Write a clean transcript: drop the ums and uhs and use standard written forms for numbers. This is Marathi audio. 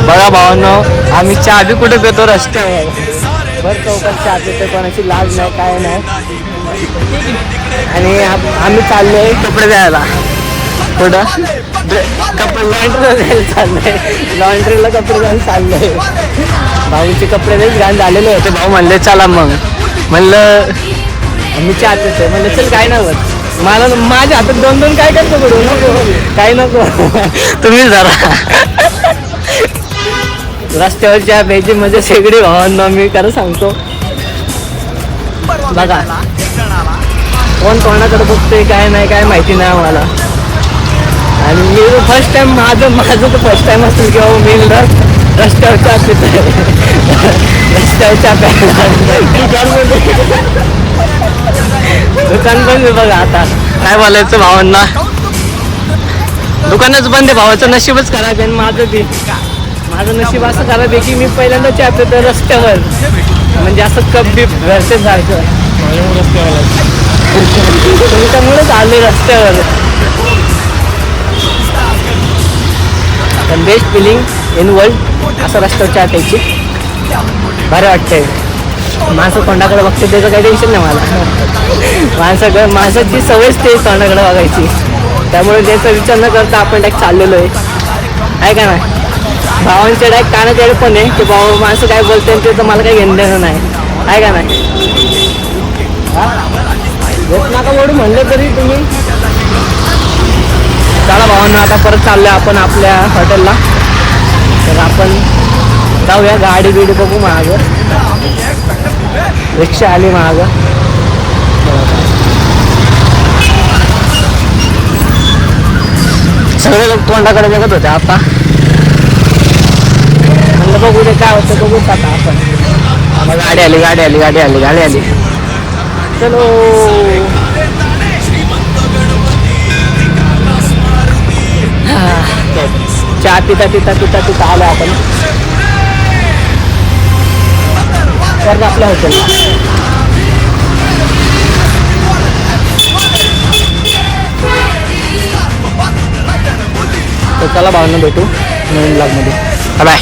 बघा भावांनो, आम्ही चहा बी कुठे पितो रस्त्यावर. बरं चौकात चहा पितो, कोणाची लाज नाही काय नाही. आणि आम्ही चाललोय कपडे द्यायला. कुठं कपडे लॉन्ड्रीला द्यायला चाललोय. लॉन्ड्रीला कपडे द्यायला चाललोय. भाऊचे कपडे लईच घाण झालेले होते. भाऊ म्हणले चला मग. म्हणलं मी चहा पितोय. म्हणलं चल काय नाही होत. मला माझ्या हातात दोन दोन काय करतो बरोबर नको काय नको. तुम्ही जरा रस्त्यावरच्या प्यायची म्हणजे शेगडी भावांना मी खरं सांगतो. बघा कोण कोणाकडे बघतोय काय नाही काय माहिती नाही आम्हाला. आणि मी फर्स्ट टाइम माझं तर फर्स्ट टाइम असेल किंवा मी रस्त्यावरच्या पितोय. रस्त्यावरच्या दुकान बंद बघा. आता काय बोलायचं भावांना, दुकानच बंद आहे. भावाचं नशीबच खराब आहे. माझं नशीब असं खराब आहे की मी पहिल्यांदा चहा पितो रस्त्यावर. म्हणजे असं कप बीप घरचे सारखं तुमच्यामुळेच आले रस्त्यावर. बेस्ट फिलिंग इन वर्ल्ड असं रस्त्यावर चहा प्यायची भारी वाटतंय. माणसं तोंडाकडे बघते त्याचं काही टेन्शन नाही मला. माणसाची सवयच ते तोंडाकडे बघायची. त्यामुळे त्याचा विचार न करता आपण डायरेक्ट चाललेलो आहे का नाही. भावांच्या डायरेक्ट कानात पण आहे की भाऊ माणसं काय बोलते ते तर मला काही घेणं देणं नाही आहे का नाही. येत नका एवढं म्हणलं तरी तुम्ही. चला भावांना आता परत चाललोय आपण आपल्या हॉटेलला. तर आपण जाऊया. गाडी बिडी बघू मागं. रिक्षा आली मागं. सगळे लोक तोंडाकडे बघत होते. आता म्हणलं बघू दे काय होतं बघूच आता आपण. गाडी आली. चलो चहा पिता आलो आपण परत आपल्या हॉटेलला. तर चला भावना भेटू नवीन ब्लॉगमध्ये. बाय.